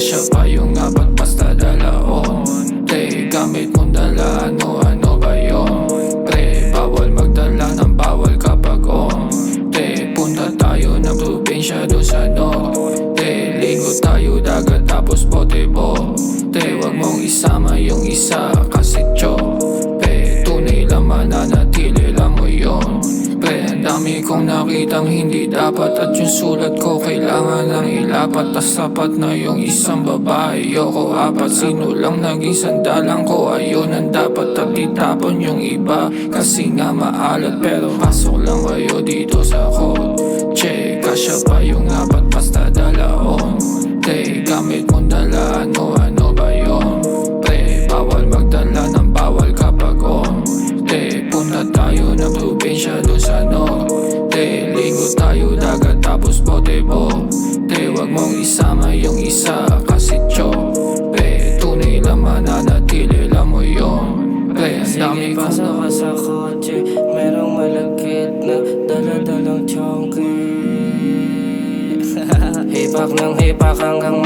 kasya pa yung apat basta dalaon. Te, gamit mong dala, ano ba yun? Pre, bawal magdala ng bawal kapag on. Te, punta tayo ng probinsya doon sa north. Te, ligo tayo dagat tapos botebo. Te, wag mong isama yung isa kasi cho. Pe, tunay lang mananatili lang mo yun. Pre, ang dami kong nakitang hindi dapat. At yung sulat ko kailangan lang ilapat. Tas sapat na yung isang babae, yoko apat. Sino lang naging sandalan ko, ayun ang dapat. At itapon yung iba kasi nga maalat. Pero pasok lang kayo dito sa kotse. Kasya pa yung apat basta dalaon. Te, gamit mong dala, ano ba yun? Pre, bawal magdala ng bawal kapag on. Te, punta tayo ng probinsya doon sa north. Te, ligo tayo dagat tapos botebo. Te, wag mong isama yung isa kasi cho. Pe, tunay lang mananatili lang mo yun. Pre, ang dami kong Pasok ka sa kotse, merong malagkit na dala-dalang chonky. Hipak ng hipak hanggang